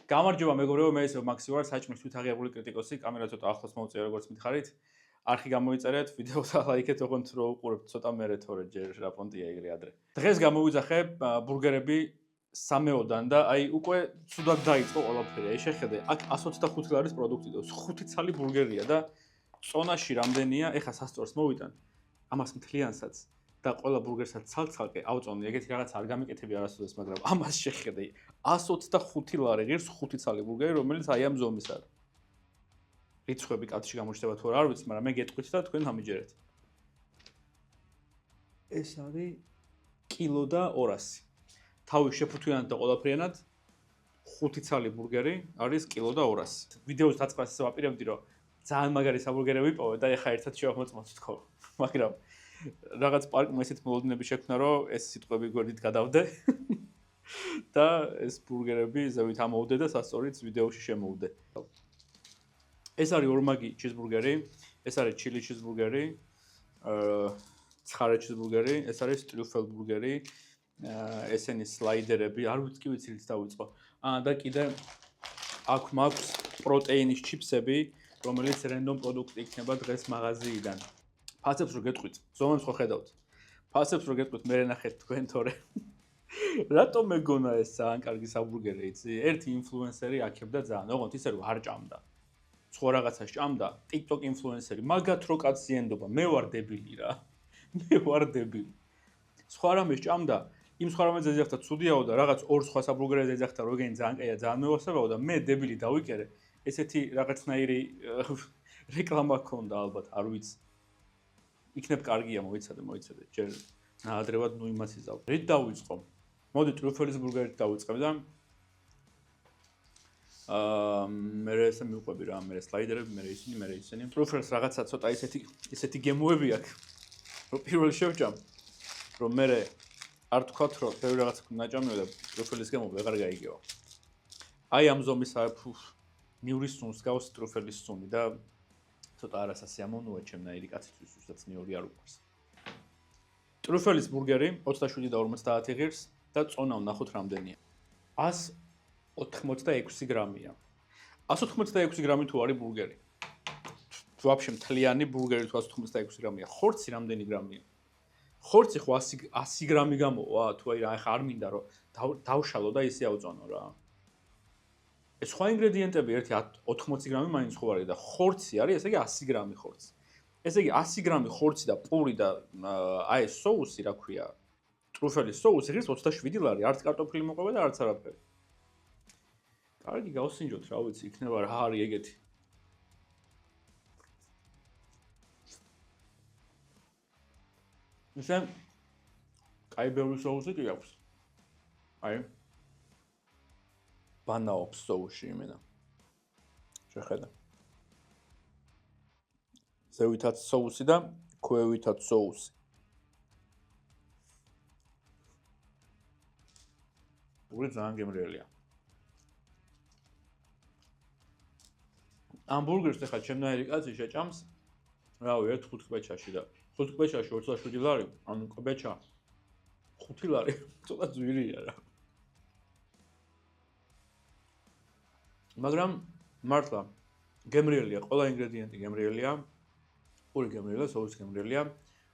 გამარჯობა მეგობრებო, მე ისევ მაქსი ვარ, საჭმლის თვითაღიებული კრიტიკოსი, კამერა ცოტა ახლოს მოვწია როგორც მითხარით. არხი გამოიწერეთ, ვიდეოს ლაიქეთ, ოღონდ რო უყურებთ ცოტა მერე თორე ჯერ რა პონტია იგრე ადრე. დღეს გამოვიძახე ბურგერები სამეოდან და აი უკვე ცუდად დაიწყო ყველაფერი. აი შეხედე, აქ 125 ლარის პროდუქტი და 5 ცალი ბურგერია და წონაში რამდენია? ეხა სასწორს მოვიტან. ამას მთლიანსაც და ყველა ბურგერსაც ცალ-ცალკე ავწონი, ეგეთი რაღაც არ გამიკეთები არასოდეს, მაგრამ ამას შეხედე. 125 ლარი ღირს 5 ცალი ბურგერი, რომელიც აი ამ ზომის არის. რიცხვები კადრში გამოჩნდება თუ არა, არ ვიცი, მაგრამ მე გეტყვით და თქვენ ამიჯერეთ. ეს არის კილო და 200. თავი შეფუთვიანად და ყველაფრიანად 5 ცალი ბურგერი არის კილო და 200. ვიდეოს დაწყებას ისე ვაპირებდი, რომ ძალიან მაგარი საბურგერები ვიპოვე და ეხა ერთად შევამოწმოთ თქო. მაგრამ რაღაც პარკმა ესეთ მოლოდინები შექმნა, რომ ეს სიტყვები გვერდით გადავდე. და ეს ბურგერები ზევით ამოვდე და სასწორიც ვიდეოში შემოვდე. ეს არის ორმაგი ჩიზბურგერი, ეს არის ჩილი ჩიზბურგერი, ცხარე ჩიზბურგერი, ეს არის ტრიუფელ ბურგერი, ესენი სლაიდერები, არ ვიცი კი ვიცი რით დავიწყო. და კიდე აქ მაქვს პროტეინის ჩიფსები, რომელიც რენდომ პროდუქტი იქნება დღეს მაღაზიიდან. ფასებს რო გეტყვით, ზომებს ხო ხედავთ. ფასებს რო გეტყვით, მე ნახეთ თქვენ თორე. რატომ მეგონა ეს ძალიან კარგი საბურგერი იცი? ერთი ინფლუენსერი აქებდა ძალიან, ოღონდ ისე რომ არ ჭამდა. სხვა რაღაცას ჭამდა, TikTok ინფლუენსერი, მაგათ რო კაცი ენდობა, მე ვარ დებილი რა. მე ვარ დებილი. სხვა რამეს ჭამდა, იმ სხვა რამეზე ეძახდა ცუდიაო და რაღაც ორ სხვა საბურგერზე ეძახდა, რომ ეგენი ძალიან კაია, ძალიან მევასებაო და მე დებილი დავიკერე. ესეთი რაღაცნაირი რეკლამა ქონდა ალბათ, არ ვიცი. იქნებ კარგია, მოიცადე, ჯერ ნაადრევად ნუ იმას იზავ. რით დავიწყო? მოდი ტრიუფელის ბურგერით დავიწყებ და მე ესე მივყვები რა, მე სლაიდერები, მე ისინი. ტრიუფელს რაღაცა ცოტა ისეთი გემოები აქვს, რომ პირველ შევჭამ, რომ მე არ თქვათ, რომ ბევრი რაღაცა ნაჭამია და ტრიუფელის გემო ვეღარ გაიგევა. აი ამ ზომისა ნიურის სუნს გავს ტრიუფელის სუნი და ცოტა არასასიამოვნოა ჩემნაირი კაცისთვის, ვისაც ნიური არ უყვარს. ტრიუფელის ბურგერი 27 და 50 ღირს და წონა ვნახოთ რამდენია. 186 გრამია. 186 გრამი თუ არის ბურგერი. ვაფშე მთლიანი ბურგერი თუ 186 გრამია. ხორცი რამდენი გრამია? ხორცი ხო 100 გრამი გამოვა, თუ აი რა ხა არ მინდა რომ დავშალო და ისე ავწონო რა. ეს სხვა ინგრედიენტები ერთი 80 გრამი მაინც ხო არის და ხორცი არის, ესე იგი 100 გრამი ხორცი. ესე იგი 100 გრამი ხორცი და პური და აი ეს соуსი რა ქვია? ტრიუფელის соуსი ღირს 27 ლარი, არც კარტოფილი მოყვება და არც არაფერი. კარგი გავსინჯოთ, რა ვიცი, იქნება რა არის ეგეთი. ისე კაი ბევრი соуსი კი აქვს. აი ბანაობს соуსი იმენა. შეხედა. ზევითაც соуსი და ქვევითაც соуსი. პური ძალიან გემრიელია. ამ ბურგერს ახლა ჩემნაირი კაცი შეჭამს, რავი, 1-5 კვეჩაში და 5 კვეჩაში 27 ლარი, ანუ კვეჩა 5 ლარი, ცოტა ძვირია რა. მაგრამ მართლა გემრიელია, ყველა ინგრედიენტი გემრიელია, პური გემრიელია, соуსი გემრიელია,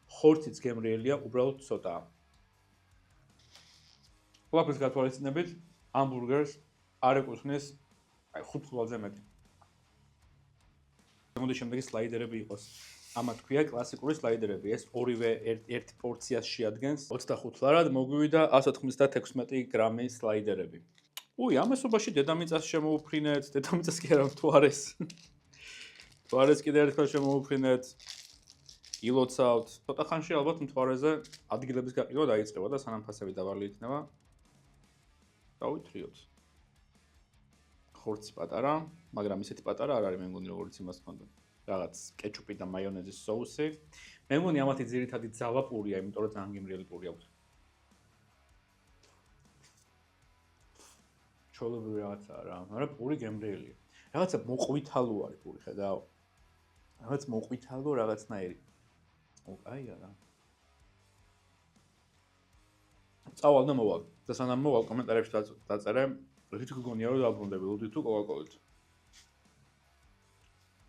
ხორციც გემრიელია, უბრალოდ ცოტაა. ყველაფრის გათვალისწინებით ამ ბურგერს არ ეკუთვნის აი 5 ლარზე მეტი. მოდი შემდეგი სლაიდერები იყოს. ამათ ქვია კლასიკური სლაიდერები. ეს ორივე ერთი პორციას შეადგენს 25 ლარად მოგვივიდა 196 გრამი სლაიდერები. უი, ამ ესობაში დედამიწას შემოუფრინეთ, დედამიწას კი არა, თუ არის. თუ არის კიდე ერთხელ შემოუფრინეთ. ილოცავთ. ცოტა ხანში ალბათ მთვარეზე ადგილების გაყიდვა დაიწყება და სანამ ფასები დაბალი იქნება. დავითრიოთ. ხორცი პატარა, მაგრამ ისეთი პატარა არ არის, მე მგონი როგორც იმას ქონდა. რაღაც კეჩუპი და მაიონეზის соуსი. მე მგონი ამათი ძირითადი ძალა პურია, იმიტომ რომ ძალიან გემრიელი პური აქვს. ჩოლებრივი რაღაცაა რა, მაგრამ პური გემრიელია. რაღაცა მოყვითალო არის პური, ხედავ? რაღაც მოყვითალო რაღაცნაირი. აია რა. წავალ და მოვალ. და სანამ მოვალ კომენტარებში დაწერე რით გგონია რომ დაბრუნდები ლუდით თუ კოკაკოლით?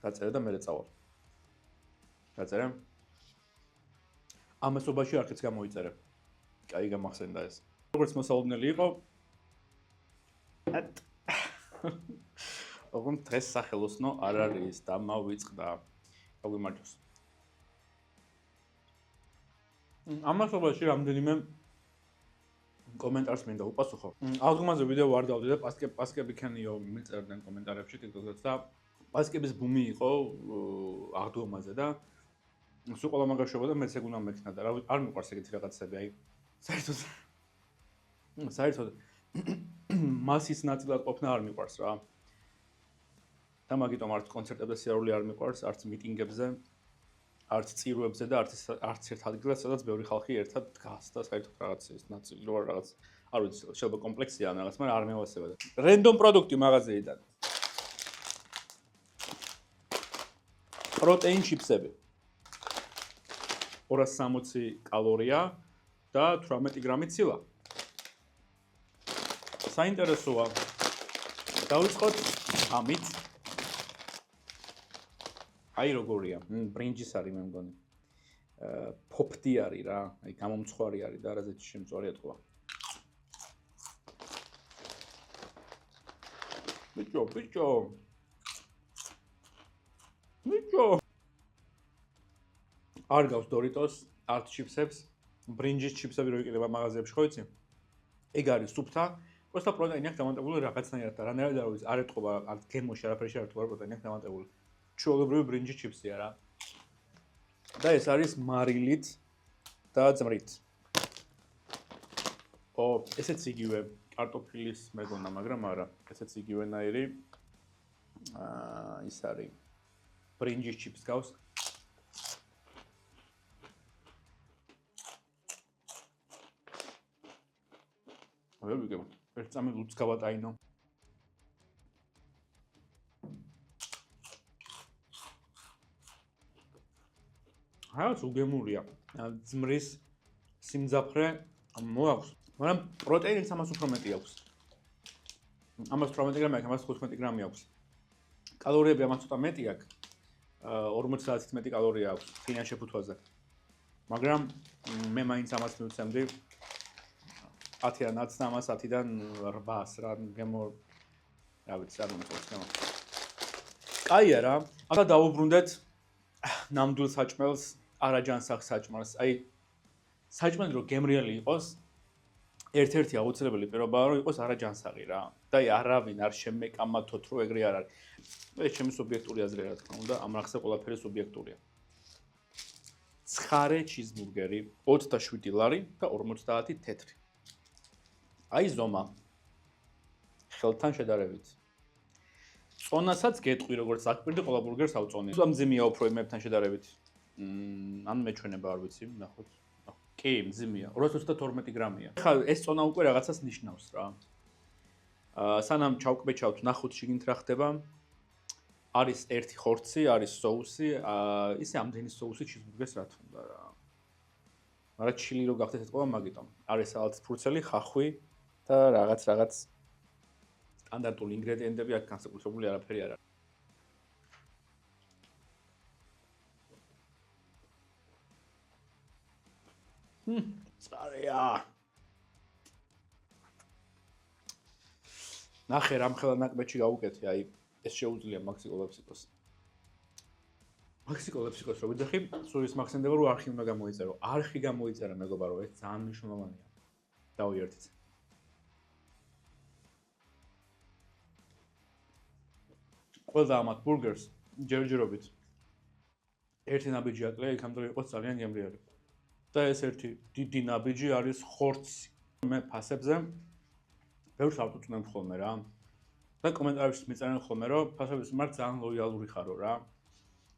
დაწერე და მერე წავალ. დაწერე. ამასობაში არქიც გამოიწერე. კაი გამახსენდა ეს. როგორც მოსალოდნელი იყო. ოღონდ დღეს სახელოსნო არ არის და მოვიწყდა. გაგვიმარჯოს. ამასობაში რამდენიმე კომენტარს მინდა უპასუხო. ალბომაზე ვიდეო არ დავდი და პასკები ქენიო მიწერდნენ კომენტარებში TikTok-ზე და პასკების ბუმი იყო აღდგომაზე და სულ ყველა მაგაშობოდა მეც ეგ უნდა მექნა და არ მიყვარს ეგეთი რაღაცები, აი საერთოდ მასის ნაწილად ყოფნა არ მიყვარს რა. და მაგიტომ არც კონცერტებზე სიარული არ მიყვარს, არც მიტინგებზე, არც წირვებზე და არც ერთ ადგილას, სადაც ბევრი ხალხი ერთად დგას და საერთოდ რაღაც ის ნაწილი რო რაღაც არ ვიცი, შეიძლება კომპლექსია ან რაღაც, მაგრამ არ მევასება. რენდომ პროდუქტი მაღაზიიდან. პროტეინ ჩიპსები. 260 კალორია და 18 გრამი ცილა. საინტერესოა. დავიწყოთ ამით. აი როგორია, ბრინჯის არის მე მგონი. ფოფტი არის რა, აი გამომცხვარი არის და არაზეც შემწვარი ეთქვა. ბიჭო. არ გავს Doritos, art chipsებს, ბრინჯის chipsები რო იყიდება მაღაზიებში, ხო იცი? ეგ არის სუფთა, просто პროტეინი აქვს დამატებული რაღაცნაირად და რანაირად არ ვიცი, არ ეთქვა არ გემოში არაფერი არ ეთქვა პროტეინი აქვს დამატებული. ჩვეულებრივი ბრინჯის ჩიპსია რა. და ეს არის მარილით და ძმრით. ესეც იგივე კარტოფილის მეგონა, მაგრამ არა, ესეც იგივენაირი ის არის ბრინჯის ჩიპს გავს. ვერ ვიგებ, ერთ წამი ლუც გავატაინო. რაღაც უგემურია. ძმრის სიმძაფრე მოაქვს, მაგრამ პროტეინიც ამას უფრო მეტი აქვს. ამას 18 გრამი აქვს, ამას 15 გრამი აქვს. კალორიები ამას ცოტა მეტი აქვს. 40-ით მეტი კალორია აქვს ფინან შეფუთვაზე. მაგრამ მე მაინც ამას მივცემდი 10-დან 10-დან 800 რა გემო რა ვიცი, არ მომწონს გემო. კაია რა, ახლა დავუბრუნდეთ ნამდვილ საჭმელს. არაჯანსაღ საჭმელს. აი საჭმელი რო გემრიელი იყოს, ერთ-ერთი აუცილებელი პირობაა რომ იყოს არაჯანსაღი რა. და აი არავინ არ შემეკამათოთ რომ ეგრე არ არის. ეს ჩემი სუბიექტური აზრია რა თქმა უნდა, ამ რახზე ყველაფერი სუბიექტურია. ცხარე ჩიზბურგერი 27 ლარი და 50 თეთრი. აი ზომა. ხელთან შედარებით. წონასაც გეტყვი როგორც აკპირდი ყველა ბურგერს ავწონი. მძიმეა უფრო იმებთან შედარებით. ან მეჩვენება არ ვიცი, ნახოთ. კი, მძიმეა. 222 გრამია. ხა ეს წონა უკვე რაღაცას ნიშნავს რა. სანამ ჩავკბეჭავთ, ნახოთ შიგნით რა ხდება. არის ერთი ხორცი, არის соуსი, ისე ამდენი соуსი ჩიზბურგერს რა თქმა უნდა რა. მაგრამ ჩილი რო გახდეთ ეთქვა მაგიტომ. არის სალათის ფურცელი, ხახვი და რაღაც სტანდარტული ინგრედიენტები აქ განსაკუთრებული არაფერი არ არის. წარია. ნახე რამხელა ნაკბეთში გავუკეთე, აი ეს შეუძლია მაქსიკოლეფსიკოს. მაქსიკოლეფსიკოს რო ვიძახი, სულ ის მახსენდება რომ არხი უნდა გამოიწერო. არხი გამოიწერა მეგობარო, ეს ძალიან მნიშვნელოვანია. დავიერთით. ყველა ამათ ბურგერს ჯერჯერობით ერთი ნაბიჯი აკლია, იქამდე იყოს ძალიან გემრიელი. და ეს ერთი დიდი ნაბიჯი არის ხორცი. მე ფასებზე ბევრს ავტუწნებ ხოლმე რა. და კომენტარებში მიწერენ ხოლმე რომ ფასების მიმართ ძალიან ლოიალური ხარო რა.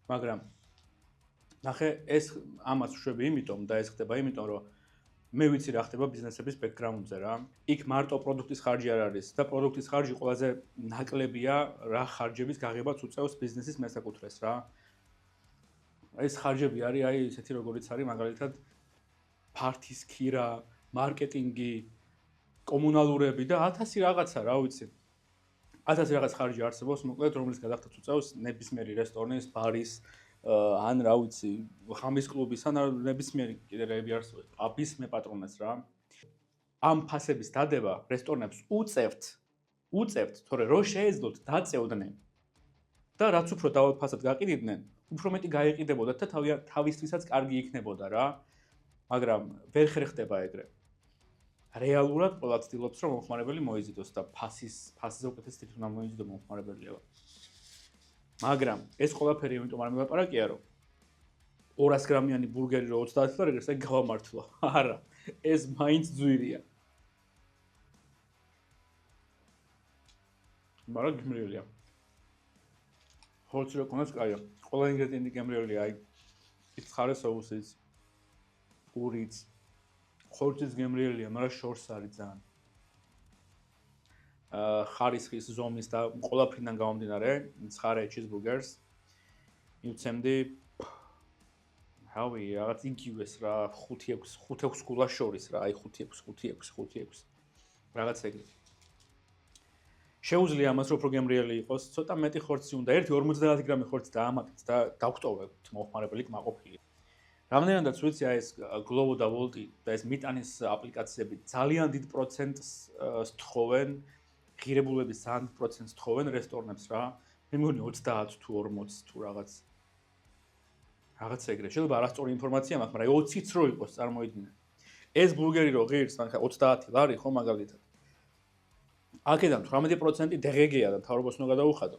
მაგრამ ნახე ეს ამას ვშვები იმიტომ და ეს ხდება იმიტომ რომ მე ვიცი რა ხდება ბიზნესების ბექგრაუნდზე რა. იქ მარტო პროდუქტის ხარჯი არ არის და პროდუქტის ხარჯი ყველაზე ნაკლებია რა ხარჯების გაღებაც უწევს ბიზნესის მესაკუთრეს რა. ეს ხარჯები არის აი ესეთი როგორიც არის მაგალითად ფართის ქირა, მარკეტინგი, კომუნალურები და 1000 რაღაცა რა ვიცი. 1000 რაღაც ხარჯი არსებობს, მოკლედ, რომელიც გადახდათ უწევს ნებისმიერი რესტორნის, ბარის, ან რა ვიცი, ხამის კლუბის, ან ნებისმიერი კიდე რეები არსებობს, პაბის მეპატრონეს რა. ამ ფასების დადება რესტორნებს უწევთ, თორე რო შეეძლოთ დაწევდნენ და რაც უფრო დავალ ფასად გაყიდიდნენ, უფრო მეტი გაიყიდებოდათ და თავისთვისაც კარგი იქნებოდა რა. მაგრამ ვერ ხერხდება ეგრე. რეალურად ყველა ცდილობს რომ მომხმარებელი მოიზიდოს და ფასზე უკეთეს თვითონ არ მოიზიდო მომხმარებელია. მაგრამ ეს ყველაფერი იმიტომ არ მელაპარაკია რომ 200 გრამიანი ბურგერი რო 30 ლარი ეს გავამართლა. არა, ეს მაინც ძვირია. მაგრამ გემრიელია. ხორცი რო კონდეს კაია. ყველა ინგრედიენტი გემრიელია, აი ის ხარე соусიც, პურიც, ხორციც გემრიელია, მაგრამ შორს არის ძალიან. ხარისხის ზომის და ყველაფრიდან გამომდინარე, ცხარე ჩიზბურგერს მივცემდი რავი, რაღაც იგივეს რა, 5-6 გულას შორის რა, აი 5-6. რაღაც ეგრე. შეუძლია ამას რომ უფრო გემრიელი იყოს, ცოტა მეტი ხორცი უნდა, 1-50 გრამი ხორცი დაამატეთ და დავხტოვებთ მომხმარებელი კმაყოფილი. რამდენადაც ვიცი აი ეს Glovo და Wolt და ეს მიტანის აპლიკაციები ძალიან დიდ პროცენტს სთხოვენ, ღირებულების ძალიან დიდ პროცენტს სთხოვენ რესტორნებს რა. მე მგონი 30 თუ 40 თუ რაღაც ეგრე. შეიძლება არასწორი ინფორმაცია მაქვს, მაგრამ 20-იც რო იყოს წარმოიდგინე. ეს ბურგერი რო ღირს, ან 30 ლარი ხო მაგალითად. აქედან 18% DGG-ია და მთავრობას უნდა გადაუხადო.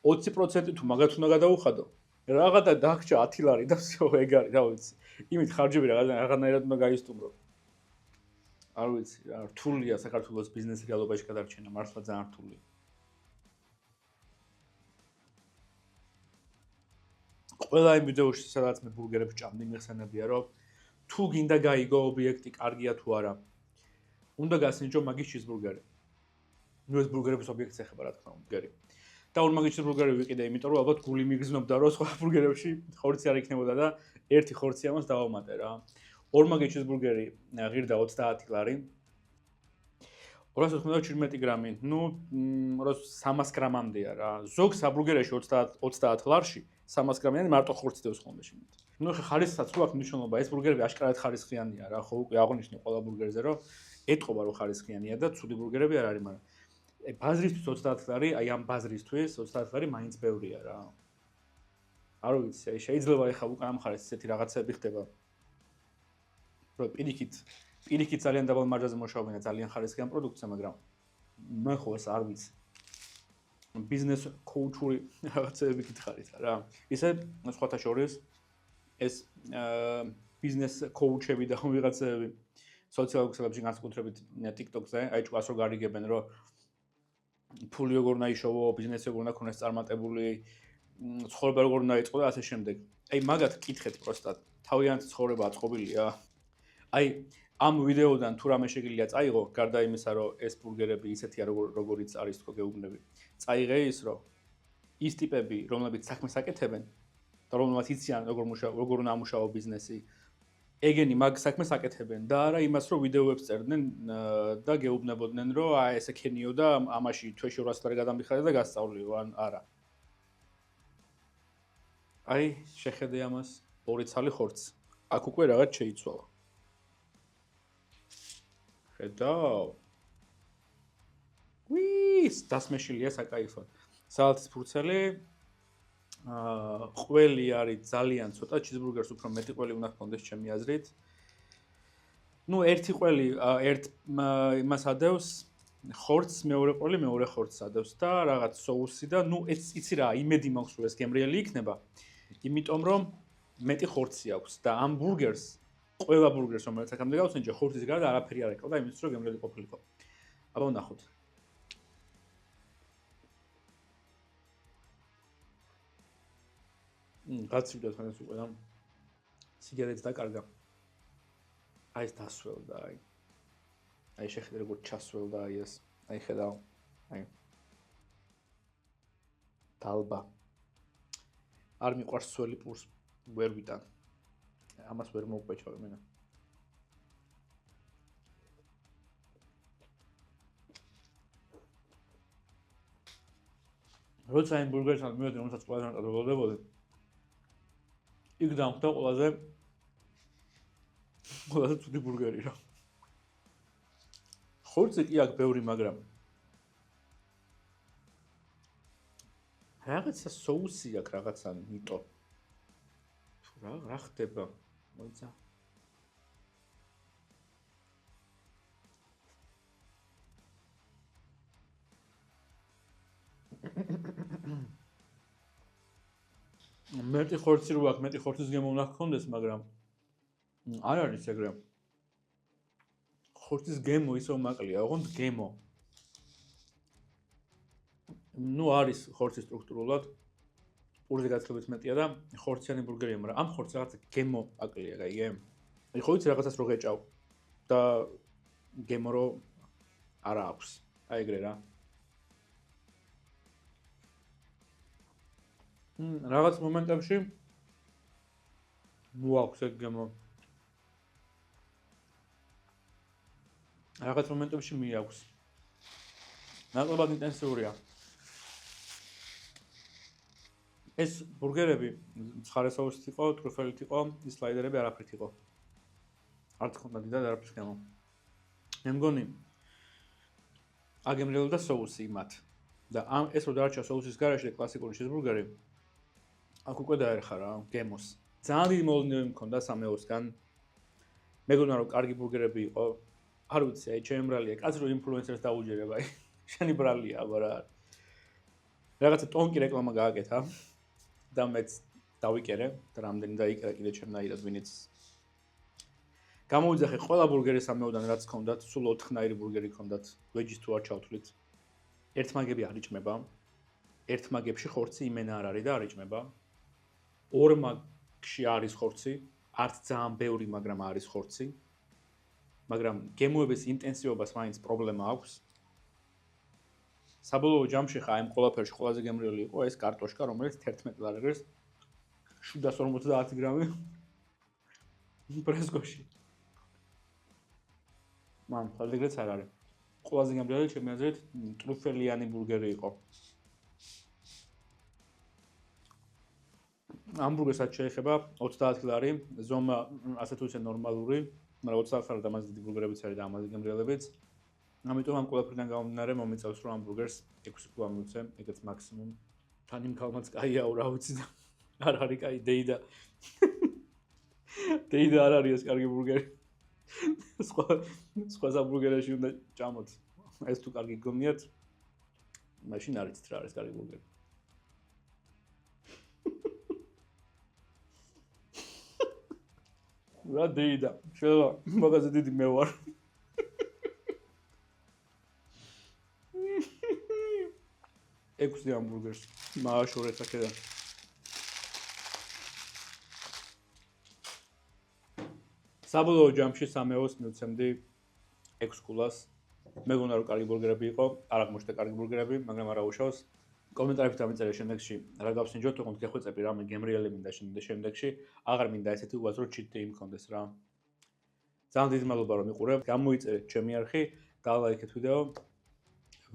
20% თუ მაგათ უნდა გადაუხადო. რაღაცა დაგჭა 10 ლარი და всё ეგ არის, რა ვიცი. იმით ხარჯები რაღაცნაირად უნდა გაისტუმრო. არ ვიცი, რა რთულია საქართველოს ბიზნეს რეალობაში გადარჩენა, მართლა ძალიან რთულია. ყველა იმ ვიდეოში, სადაც მე ბურგერებს ჭამდი, მიხსენებია, რომ თუ გინდა გაიგო ობიექტი კარგია თუ არა, უნდა გასინჯო მაგის ჩიზბურგერი. ნუ ეს ბურგერების ობიექტს ეხება რა თქმა უნდა, გერი. და ორ მაგის ჩიზბურგერი ვიყიდე, იმიტომ რომ ალბათ გული მიგზნობდა, რომ სხვა ბურგერებში ხორცი არ იქნებოდა და ერთი ხორცი ამას დავამატე რა. ორ მაგის ჩიზბურგერი ღირდა 30 ლარი. 297 გრამი, ნუ 300 გრამამდეა რა. ზოგ საბურგერაში 30 ლარში 300 გრამიანი მარტო ხორცი დევს ხოლმე შემით. ნუ ხარისხსაც ხო აქვს მნიშვნელობა, ეს ბურგერები აშკარად ხარისხიანია რა, ხო უკვე აღნიშნე ყველა ბურგერზე, რომ ეტყობა რომ ხარისხიანია და ცუდი ბურგერები არ არის, მაგრამ ბაზრისთვის 30 ლარი, აი ამ ბაზრისთვის 30 ლარი მაინც ბევრია რა. არ ვიცი, აი შეიძლება ეხა უკან ამ ხარეს ესეთი რაღაცები ხდება. რომ პირიქით ძალიან დაბალ მარჟაზე მუშაობენ და ძალიან ხარისხიან პროდუქცია, მაგრამ მე ხო ეს არ ვიცი. ბიზნეს კოუჩური რაღაცები გითხარით რა. ისე სხვათა შორის ეს ბიზნეს კოუჩები და ვიღაცები სოციალურ ქსელებში განსაკუთრებით TikTok-ზე, აი ჭკვას რო გარიგებენ, რომ ფული როგორ უნდა იშოვო, ბიზნესი როგორ უნდა ქონდეს წარმატებული, ცხოვრება როგორ უნდა იწყო და ასე შემდეგ. აი მაგათ კითხეთ პროსტად, თავიანთი ცხოვრება აწყობილია. აი ამ ვიდეოდან თუ რამე შეგიძლია წაიღო, გარდა იმისა, რომ ეს ბურგერები ისეთია როგორიც არის თქო გეუბნები. წაიღე ის, რომ ის ტიპები, რომლებიც საქმეს აკეთებენ და რომლებიც იციან როგორ უნდა ამუშაო ბიზნესი, ეგენი მაგ საქმეს აკეთებენ და არა იმას, რომ ვიდეოებს წერდნენ და გეუბნებოდნენ, რომ აი ესე ქენიო და ამაში თვეში 200 ლარი გადამიხადე და გასწავლიო, ან არა. აი, შეხედე ამას, ორი ცალი ხორცი. აქ უკვე რაღაც შეიცვალა. ხედავ. დასმეშილია საკაიფოდ. სალათის ფურცელი, ყველი არის ძალიან ცოტა, ჩიზბურგერს უფრო მეტი ყველი უნდა ჰქონდეს ჩემი აზრით. ნუ ერთი ყველი იმას ადევს, ხორცს, მეორე ყველი მეორე ხორცს ადევს და რაღაც соуსი და ნუ იცი რა, იმედი მაქვს რომ ეს გემრიელი იქნება. იმიტომ რომ მეტი ხორცი აქვს და ამ ბურგერს, ყველა ბურგერს რომელიც აქამდე გავსენჯე, ხორცის გარდა არაფერი არ ეკავდა, იმისთვის რომ გემრიელი ყოფილიყო. აბა ვნახოთ. გაცივდა თან ეს უკვე და სიგარეტს დაკარგა. აი ეს დასველდა, აი. აი შეხედე როგორ ჩასველდა აი ეს. აი ხედავ. აი. დალბა. არ მიყვარს სველი პურს ვერ ვიტან. ამას ვერ მოვკვეჭავ მენა. როცა იმ ბურგერთან მივედი, რომელსაც ყველაზე მეტად ველოდებოდი, იქ დამხვდა ყველაზე ცუდი ბურგერი რა. ხორცი კი აქვს ბევრი, მაგრამ რაღაცა соуსი აქვს, რაღაცა ნიტო. თუ რა ხდება? მოიცა. მეტი ხორცი რო აქვს, მეტი ხორცის გემო უნდა გქონდეს, მაგრამ არ არის ეგრე. ხორცის გემო ისო მაკლია, ოღონდ გემო. ნუ არის ხორცი სტრუქტურულად პურზე გაცილებით მეტია და ხორციანი ბურგერია, მაგრამ ამ ხორცს რაღაცა გემო აკლია, გაიგე? აი ხო იცი რაღაცას რო გეჭავ და გემო რო არა აქვს. აი ეგრე რა. რაღაც მომენტებში მოაქვს ეგ გემო. რაღაც მომენტებში მიაქვს. ნაკლებად ინტენსიურია. ეს ბურგერები ცხარე соусით იყო, ტრუფელით იყო, ის სლაიდერები არაფრით იყო. არც ხონდა დიდად არაფრის გემო. მე მგონი აგემრიელდა соуსი მათ. და ამ ეს რო დარჩა соуსის გარეშე კლასიკური ჩიზბურგერი აქ უკვე დაერხა რა გემოს. ძალიან დიდი მოლოდინები მქონდა სამეოსგან. მეგონა რომ კარგი ბურგერები იყო. არ ვიცი, აი ჩემი ბრალია, კაცი რო ინფლუენსერს დაუჯერება, აი შენი ბრალია, აბა რა. რაღაცა ტონკი რეკლამა გააკეთა და მეც დავიკერე და რამდენი დაიკერა კიდე ჩემნაირად ვინიც გამოვიძახე ყველა ბურგერი სამეოდან რაც ჰქონდათ, სულ 4 ნაირი ბურგერი ჰქონდათ, ვეჯის თუ არ ჩავთვლით. ერთ მაგები არ იჭმება. ერთ მაგებში ხორცი იმენა არ არის და არ იჭმება. ორ მაგში არის ხორცი, არც ძალიან ბევრი, მაგრამ არის ხორცი. მაგრამ გემოების ინტენსივობას მაინც პრობლემა აქვს. საბოლოო ჯამში ხა იმ ყველაფერში ყველაზე გემრიელი იყო ეს კარტოშკა, რომელიც 11 ლარს 750 გრამი პრესკოში. მან ხალხიც არ არის. ყველაზე გემრიელი ჩემი აზრით ტრუფელიანი ბურგერი იყო. ამბურგერსაც შეეხება 30 ლარი, ზომა ასე თუ ისე ნორმალური, მაგრამ 30 ლარი და მას დიდი ბურგერებიც არის და ამაზე გემრიელებიც. ამიტომ ამ ყველაფერიდან გამომდინარე მომიწევს რომ ამბურგერს 6 კუ ამოვიცე, ეგეც მაქსიმუმ. თან იმ ქალმაც კაია რა ვიცი და არ არის კაი დეიდა. დეიდა არ არის ეს კარგი ბურგერი. სხვა საბურგერაში უნდა ჭამოთ. ეს თუ კარგი გგონიათ, მაშინ არ იცით რა არის კარგი ბურგერი. რა დეიდა, შევა, მაგაზე დიდი მე ვარ. ექვსი ამბურგერს მააშორეთ აქედან. საბოლოო ჯამში სამეოს მივცემდი 6 კულას. მეგონა რომ კარგი ბურგერები იყო, არ აღმოჩნდა კარგი ბურგერები, მაგრამ არა უშავს. კომენტარებში დამიწერე შემდეგში რა გავსინჯოთ, თქო გეხვეწები რამე გემრიელი მინდა შემდეგში, აღარ მინდა ესეთი უაზრო cheat day მქონდეს რა. ძალიან დიდი მადლობა რომ მიყურებთ. გამოიწერეთ ჩემი არხი, დალაიქეთ ვიდეო.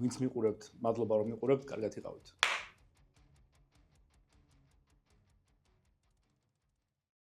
ვინც მიყურებთ, მადლობა რომ მიყურებთ, კარგად იყავით.